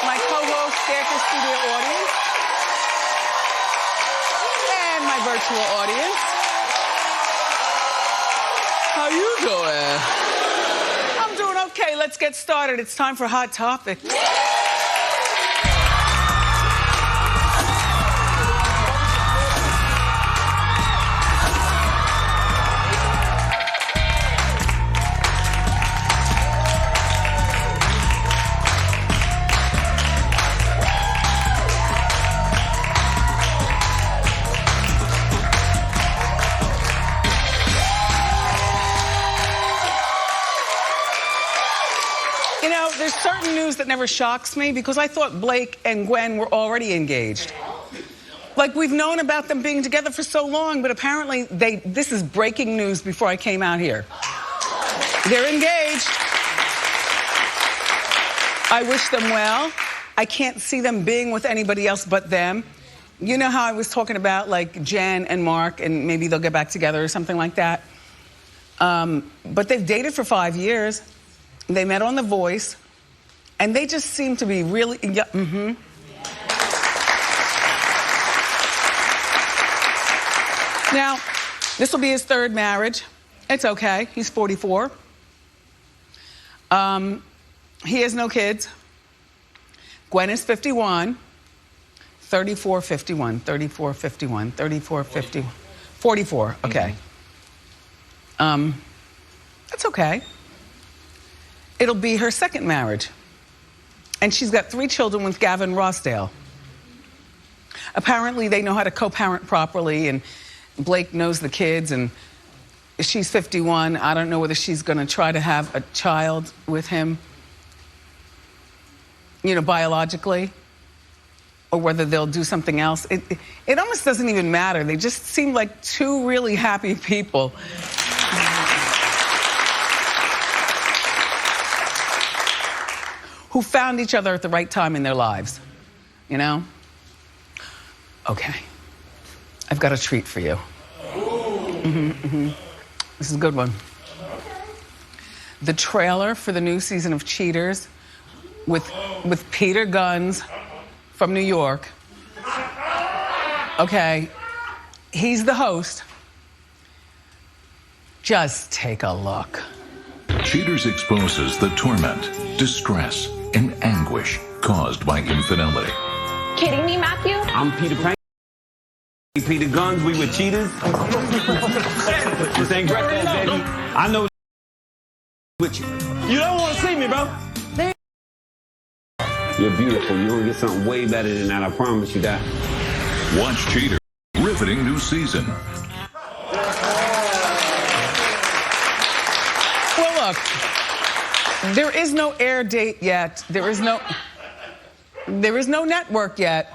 my co-host, Staircase Studio audience, and my virtual audience. How you doing? I'm doing okay. Let's get started. It's time for Hot Topic. You know, there's certain news that never shocks me because I thought Blake and Gwen were already engaged. Like, we've known about them being together for so long, but apparently this is breaking news before I came out here. They're engaged. I wish them well. I can't see them being with anybody else but them. You know how I was talking about like Jen and Mark and maybe they'll get back together or something like that? But they've dated for 5 years. They met on The Voice, and they just seem to be really, Now, this will be his third marriage. It's okay, he's 44. He has no kids. Gwen is 51. 34, 51, 34, 51, 34, 50, 44, okay. That's okay. It'll be her second marriage. And she's got 3 children with Gavin Rossdale. Apparently they know how to co-parent properly and Blake knows the kids and she's 51. I don't know whether she's gonna try to have a child with him, you know, biologically, or whether they'll do something else. It almost doesn't even matter. They just seem like 2 really happy people. Who found each other at the right time in their lives, you know? Okay, I've got a treat for you. This is a good one. The trailer for the new season of Cheaters with Peter Gunz from New York. Okay, he's the host. Just take a look. Cheaters exposes the torment, distress, and anguish caused by infidelity. Kidding me, Matthew? I'm Peter Pan. Peter Gunz, we were cheaters. This ain't Greco, baby. I know with you. You don't want to see me, bro. You're beautiful. You're gonna get something way better than that. I promise you that. Watch Cheaters, riveting new season. Well, look. There is no air date yet. There is no network yet.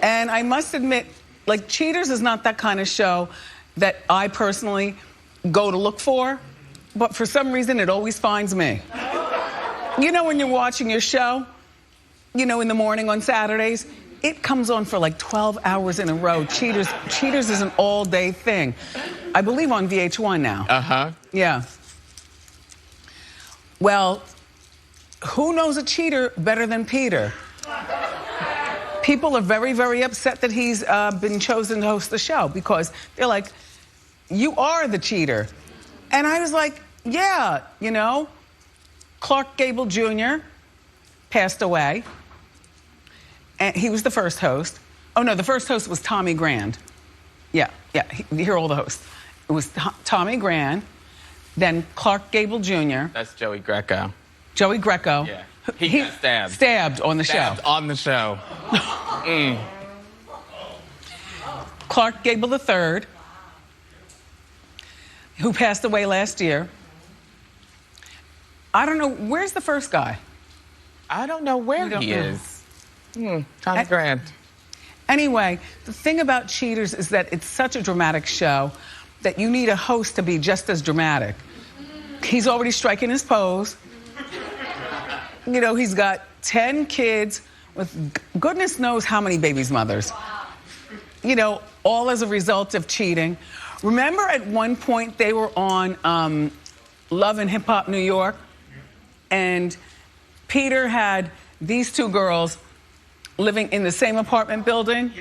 And I must admit, like, Cheaters is not that kind of show that I personally go to look for, but for some reason it always finds me. You know when you're watching your show, you know, in the morning on Saturdays, it comes on for like 12 hours in a row. Cheaters is an all-day thing. I believe on VH1 now. Yeah. Well, who knows a cheater better than Peter? People are very, very upset that he's been chosen to host the show because they're like, you are the cheater. And I was like, yeah, you know, Clark Gable Jr. passed away. And he was the first host. Oh no, the first host was Tommy Grand. Yeah, you hear all the hosts. It was Tommy Grand. Then Clark Gable Jr. That's Joey Greco. Joey Greco. Yeah. He got stabbed. Stabbed on the Stabbed show. on the show. Clark Gable III, who passed away last year. I don't know, where's the first guy? I don't know where he is. Tommy Grant. Anyway, the thing about Cheaters is that it's such a dramatic show that you need a host to be just as dramatic. He's already striking his pose. You know, he's got 10 kids with goodness knows how many babies' mothers. You know, all as a result of cheating. Remember at one point they were on Love and Hip Hop New York? And Peter had these two girls living in the same apartment building,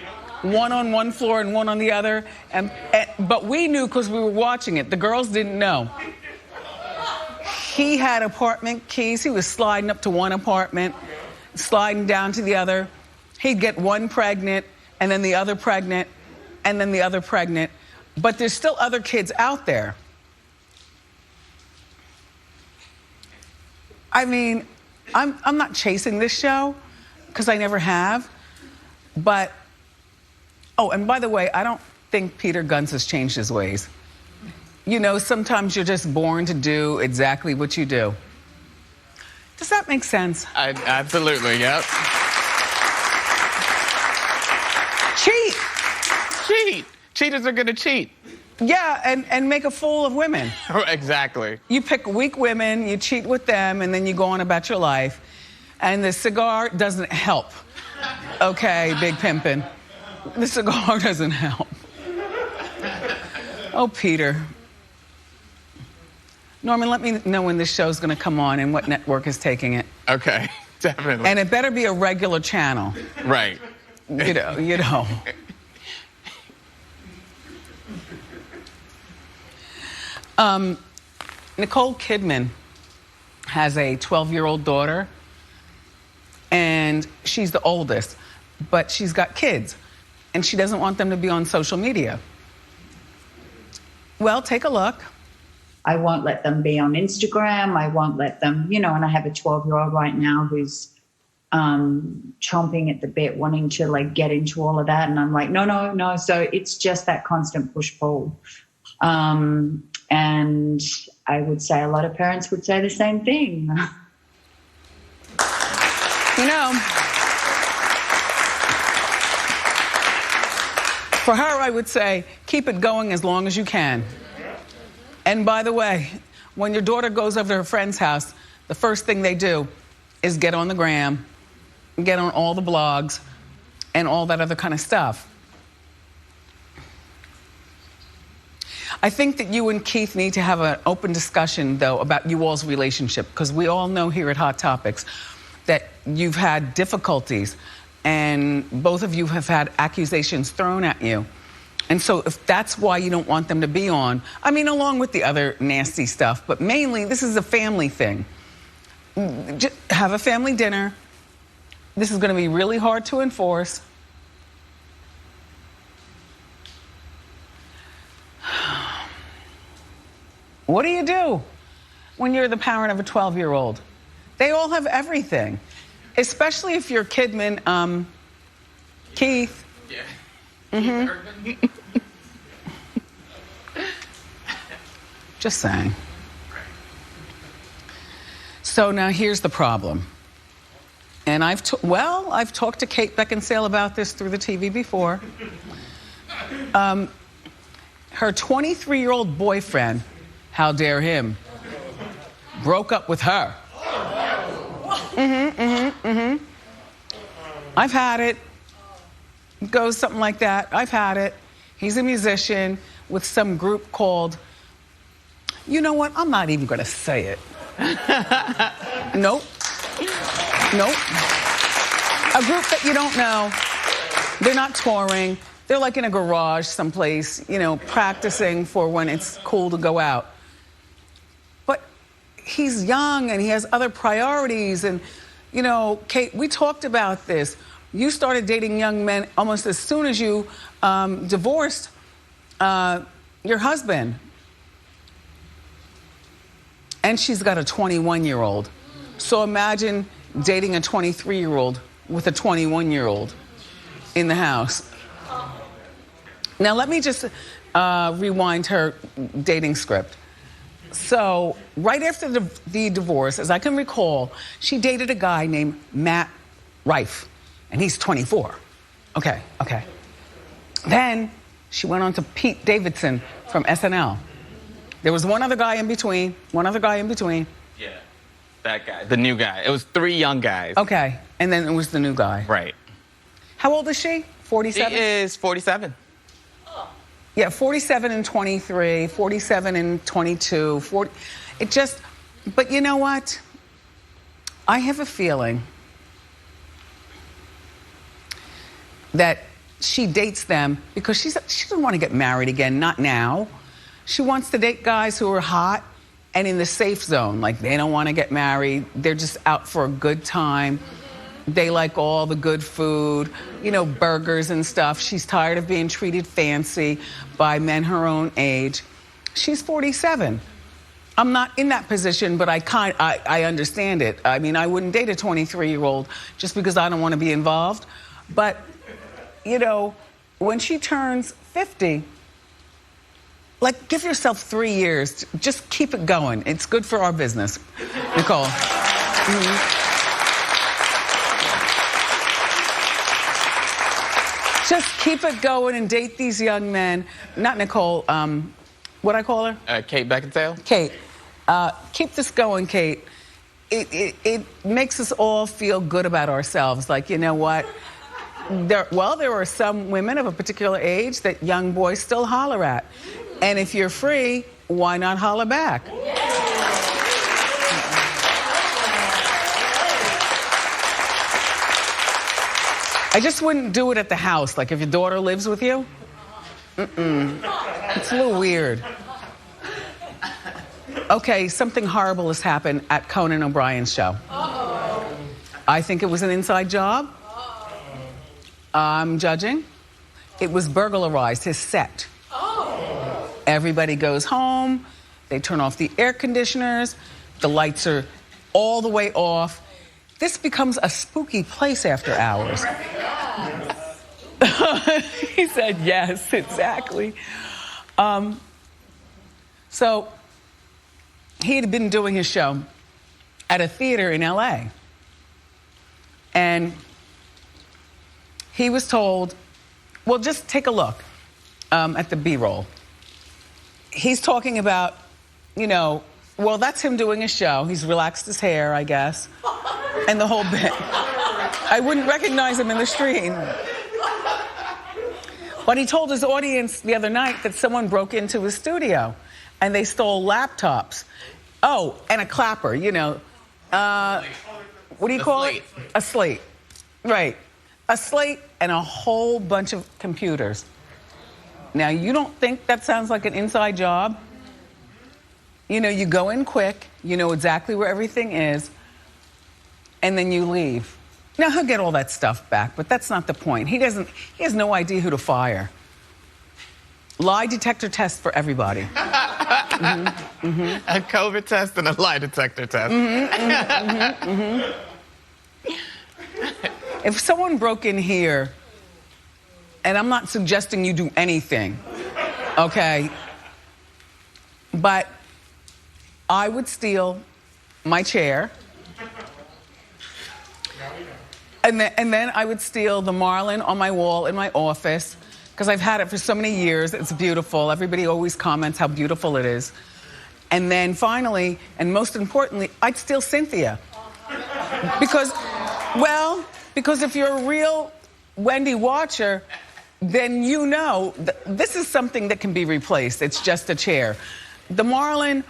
one on one floor and one on the other, but we knew because we were watching it. The girls didn't know. He had apartment keys. He was sliding up to one apartment, sliding down to the other. He'd get one pregnant, and then the other pregnant, and then the other pregnant. But there's still other kids out there. I mean, I'm not chasing this show, because I never have. But, oh, and by the way, I don't think Peter Gunz has changed his ways. You know, sometimes you're just born to do exactly what you do. Does that make sense? Absolutely, yep. Cheat. Cheat. Cheaters are gonna cheat. Yeah, and make a fool of women. Exactly. You pick weak women, you cheat with them, and then you go on about your life. And the cigar doesn't help. Okay, Big Pimpin'. The cigar doesn't help. Oh, Peter. Norman, let me know when this show's gonna come on and what network is taking it. Okay, definitely. And it better be a regular channel. Right. You know. Nicole Kidman has a 12-year-old daughter, and she's the oldest, but she's got kids, and she doesn't want them to be on social media. Well, take a look. I won't let them be on Instagram. I won't let them, and I have a 12-year-old right now who's chomping at the bit, wanting to like get into all of that. And I'm like, no. So it's just that constant push-pull. And I would say a lot of parents would say the same thing. For her, I would say, keep it going as long as you can. And by the way, when your daughter goes over to her friend's house, the first thing they do is get on the gram, get on all the blogs, and all that other kind of stuff. I think that you and Keith need to have an open discussion, though, about you all's relationship, because we all know here at Hot Topics that you've had difficulties, and both of you have had accusations thrown at you. And so if that's why you don't want them to be on, I mean, along with the other nasty stuff, but mainly this is a family thing. Just have a family dinner. This is gonna be really hard to enforce. What do you do when you're the parent of a 12-year-old? They all have everything, especially if you're Kidman, Keith. Yeah. Mm-hmm. Just saying. So now here's the problem. And I've talked to Kate Beckinsale about this through the TV before. Her 23-year-old boyfriend, how dare him, broke up with her. I've had it. It goes something like that. I've had it. He's a musician with some group called, you know what? I'm not even gonna say it. Nope. A group that you don't know. They're not touring. They're like in a garage someplace, practicing for when it's cool to go out. But he's young and he has other priorities. And, Kate, we talked about this. You started dating young men almost as soon as you divorced your husband. And she's got a 21-year-old. So imagine dating a 23-year-old with a 21-year-old in the house. Now let me just rewind her dating script. So right after the divorce, as I can recall, she dated a guy named Matt Rife, and he's 24. Okay. Then she went on to Pete Davidson from SNL. There was one other guy in between. Yeah, that guy, the new guy. It was 3 young guys. Okay, and then it was the new guy. Right. How old is she? 47? She is 47. Yeah, 47 and 23, 47 and 22, 40. But you know what? I have a feeling that she dates them because she doesn't want to get married again, not now. She wants to date guys who are hot and in the safe zone. Like, they don't want to get married. They're just out for a good time. They like all the good food, you know, burgers and stuff. She's tired of being treated fancy by men her own age. She's 47. I'm not in that position, but I understand it. I mean, I wouldn't date a 23-year-old just because I don't want to be involved. But, you know, when she turns 50, like, give yourself 3 years. Just keep it going. It's good for our business, Nicole. Just keep it going and date these young men. Not Nicole, what'd I call her? Kate Beckinsale? Kate. Keep this going, Kate. It makes us all feel good about ourselves. Like, you know what? There are some women of a particular age that young boys still holler at. And if you're free, why not holler back? I just wouldn't do it at the house. Like, if your daughter lives with you, it's a little weird. Okay, something horrible has happened at Conan O'Brien's show. I think it was an inside job. I'm judging. It was burglarized, his set. Everybody goes home. They turn off the air conditioners. The lights are all the way off. This becomes a spooky place after hours. He said yes, exactly. So he had been doing his show at a theater in LA. And he was told, well, just take a look at the B-roll. He's talking about, you know, well, that's him doing his show. He's relaxed his hair, I guess, and the whole bit. I wouldn't recognize him in the street. But he told his audience the other night that someone broke into his studio and they stole laptops. Oh, and a clapper, you know. What do you call it? A slate. Right. A slate and a whole bunch of computers. Now, you don't think that sounds like an inside job? You know, you go in quick, you know exactly where everything is, and then you leave. Now, he'll get all that stuff back, but that's not the point. He has no idea who to fire. Lie detector test for everybody. A COVID test and a lie detector test. If someone broke in here, and I'm not suggesting you do anything, okay, but I would steal my chair, and then I would steal the marlin on my wall in my office, because I've had it for so many years. It's beautiful. Everybody always comments how beautiful it is. And then finally, and most importantly, I'd steal Cynthia. Because if you're a real Wendy watcher, then you know this is something that can be replaced. It's just a chair. The marlin,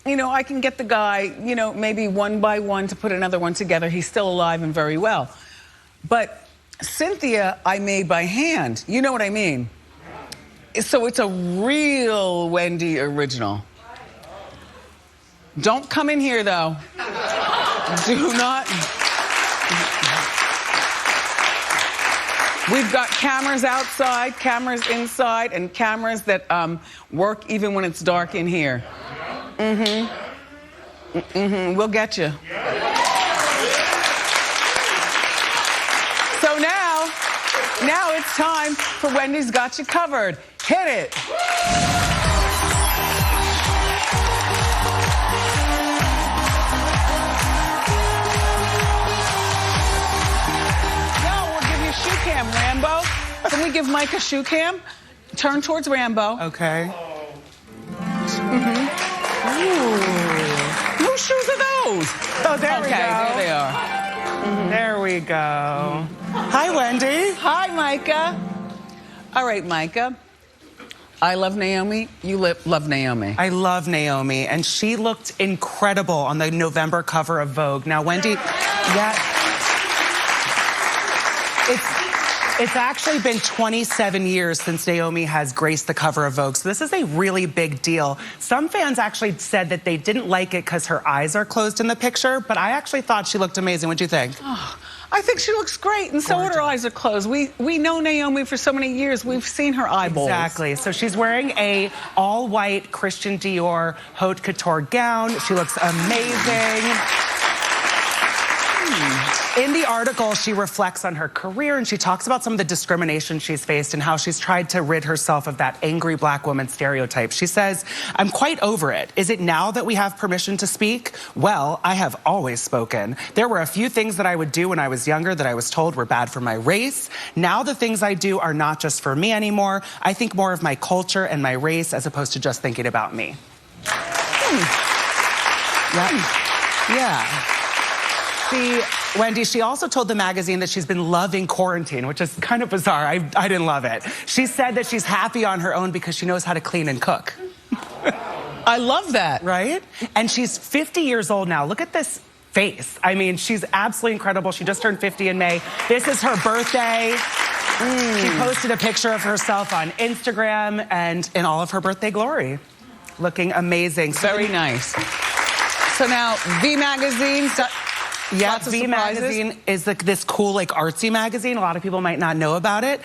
you know, I can get the guy, you know, maybe one by one to put another one together. He's still alive and very well. But Cynthia, I made by hand. You know what I mean? So it's a real Wendy original. Don't come in here, though. Do not. We've got cameras outside, cameras inside, and cameras that work even when it's dark in here. We'll get you. So now it's time for Wendy's Got You Covered. Hit it. Shoe cam, Rambo. Can we give Mike a shoe cam? Turn towards Rambo. Okay. Ooh. Whose shoes are those? Oh, there we go. There they are. There we go. Hi, Wendy. Hi, Micah. All right, Micah. I love Naomi. You love Naomi. I love Naomi, and she looked incredible on the November cover of Vogue. Now, Wendy, It's actually been 27 years since Naomi has graced the cover of Vogue, so this is a really big deal. Some fans actually said that they didn't like it because her eyes are closed in the picture, but I actually thought she looked amazing. What'd you think? Oh, I think she looks great, and so her eyes are closed. We know Naomi for so many years. We've seen her eyeballs. Exactly. So she's wearing a all-white Christian Dior haute couture gown. She looks amazing. In the article, she reflects on her career and she talks about some of the discrimination she's faced and how she's tried to rid herself of that angry black woman stereotype. She says, "I'm quite over it. Is it now that we have permission to speak? Well, I have always spoken. There were a few things that I would do when I was younger that I was told were bad for my race. Now the things I do are not just for me anymore. I think more of my culture and my race as opposed to just thinking about me." Yeah. See, Wendy, she also told the magazine that she's been loving quarantine, which is kind of bizarre. I didn't love it. She said that she's happy on her own because she knows how to clean and cook. I love that. Right? And she's 50 years old now. Look at this face. I mean, she's absolutely incredible. She just turned 50 in May. This is her birthday. She posted a picture of herself on Instagram and in all of her birthday glory. Looking amazing. Very nice. So now, V Magazine. Yeah, V Magazine is this cool, like, artsy magazine. A lot of people might not know about it.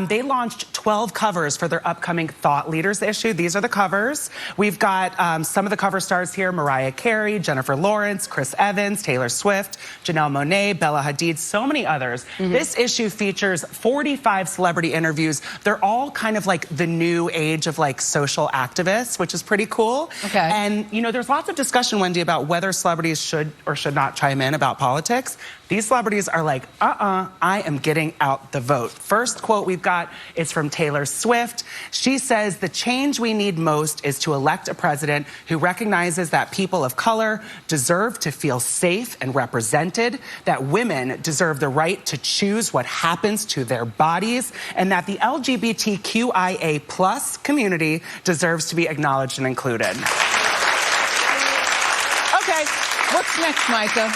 They launched 12 covers for their upcoming Thought Leaders issue. These are the covers. We've got some of the cover stars here: Mariah Carey, Jennifer Lawrence, Chris Evans, Taylor Swift, Janelle Monáe, Bella Hadid, so many others. This issue features 45 celebrity interviews. They're all kind of like the new age of, like, social activists, which is pretty cool. Okay. And, you know, there's lots of discussion, Wendy, about whether celebrities should or should not chime in about politics. These celebrities are like, I am getting out the vote. First quote we've got is from Taylor Swift. She says, "The change we need most is to elect a president who recognizes that people of color deserve to feel safe and represented, that women deserve the right to choose what happens to their bodies, and that the LGBTQIA+ community deserves to be acknowledged and included." Okay, what's next, Micah?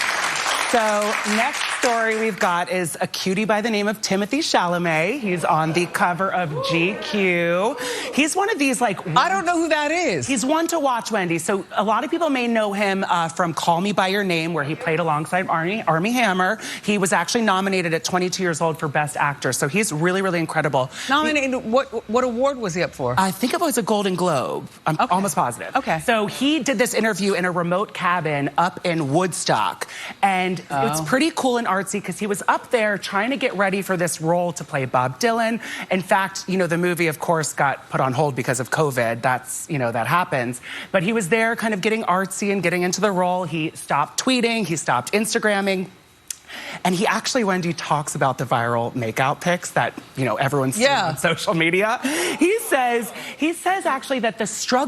So next story we've got is a cutie by the name of Timothée Chalamet. He's on the cover of GQ. He's one of these, like... I don't know who that is. He's one to watch, Wendy. So a lot of people may know him from Call Me By Your Name, where he played alongside Armie Hammer. He was actually nominated at 22 years old for Best Actor. So he's really, really incredible. Nominated, what award was he up for? I think it was a Golden Globe. I'm almost positive. Okay. So he did this interview in a remote cabin up in Woodstock. And it's pretty cool and artsy because he was up there trying to get ready for this role to play Bob Dylan. In fact, you know, the movie, of course, got put on hold because of COVID. That's, you know, that happens. But he was there kind of getting artsy and getting into the role. He stopped tweeting. He stopped Instagramming. And he actually, Wendy, talks about the viral makeout pics that, you know, everyone's seeing on social media. He says actually that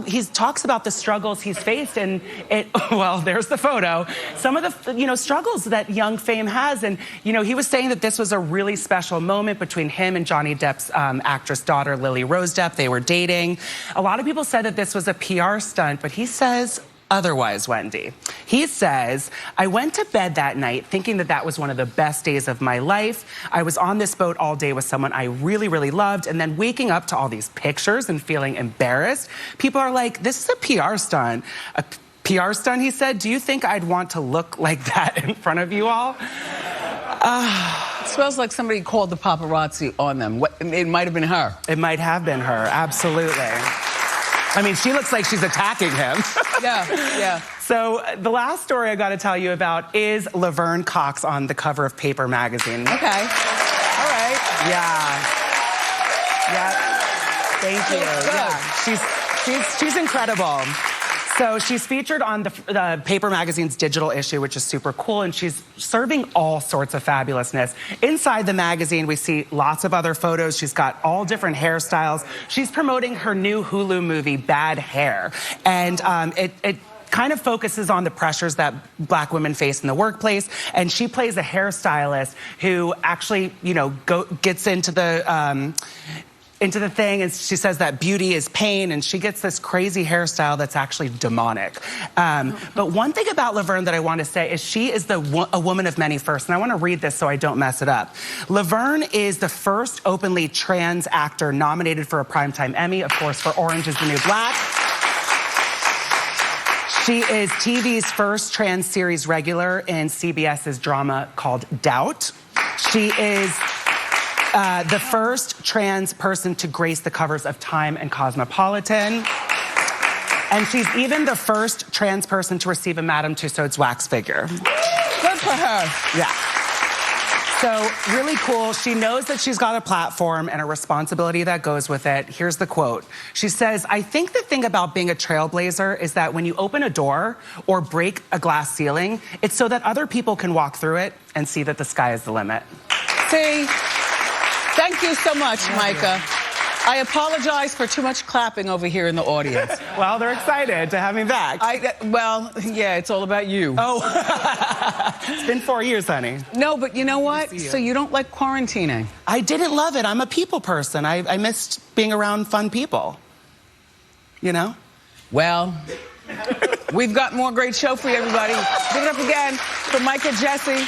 he talks about the struggles he's faced, and well, there's the photo. Some of the, you know, struggles that young fame has. And, you know, he was saying that this was a really special moment between him and Johnny Depp's actress daughter, Lily Rose Depp. They were dating. A lot of people said that this was a PR stunt, but he says otherwise, Wendy. He says, "I went to bed that night thinking that that was one of the best days of my life. I was on this boat all day with someone I really, really loved, and then waking up to all these pictures and feeling embarrassed. People are like, this is a PR stunt." A PR stunt, he said. "Do you think I'd want to look like that in front of you all?" It smells like somebody called the paparazzi on them. It might have been her. It might have been her, absolutely. I mean, she looks like she's attacking him. Yeah. So the last story I got to tell you about is Laverne Cox on the cover of Paper magazine. Okay. All right. Yeah. Thank you. Good. Yeah. She's incredible. So she's featured on the Paper magazine's digital issue, which is super cool, and she's serving all sorts of fabulousness. Inside the magazine, we see lots of other photos. She's got all different hairstyles. She's promoting her new Hulu movie, Bad Hair, and it kind of focuses on the pressures that Black women face in the workplace, and she plays a hairstylist who actually, you know, gets into the into the thing, and she says that beauty is pain, and she gets this crazy hairstyle that's actually demonic. But one thing about Laverne that I want to say is she is a woman of many firsts, and I want to read this so I don't mess it up. Laverne is the first openly trans actor nominated for a Primetime Emmy, of course, for Orange is the New Black. She is TV's first trans series regular in CBS's drama called Doubt. She is the first trans person to grace the covers of Time and Cosmopolitan. And she's even the first trans person to receive a Madame Tussauds wax figure. Good for her. Yeah. So, really cool. She knows that she's got a platform and a responsibility that goes with it. Here's the quote. She says, I think the thing about being a trailblazer is that when you open a door or break a glass ceiling, it's so that other people can walk through it and see that the sky is the limit. See? Thank you so much, Micah. I apologize for too much clapping over here in the audience. Well, they're excited to have me back. Well, yeah, it's all about you. Oh, it's been 4 years, honey. No, but you know what? So you don't like quarantining? I didn't love it. I'm a people person. I missed being around fun people. You know? Well, we've got more great show for you, everybody. Give it up again for Micah Jesse.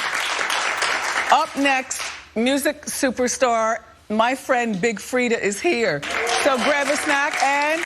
Up next, music superstar, my friend Big Frida is here. So grab a snack and...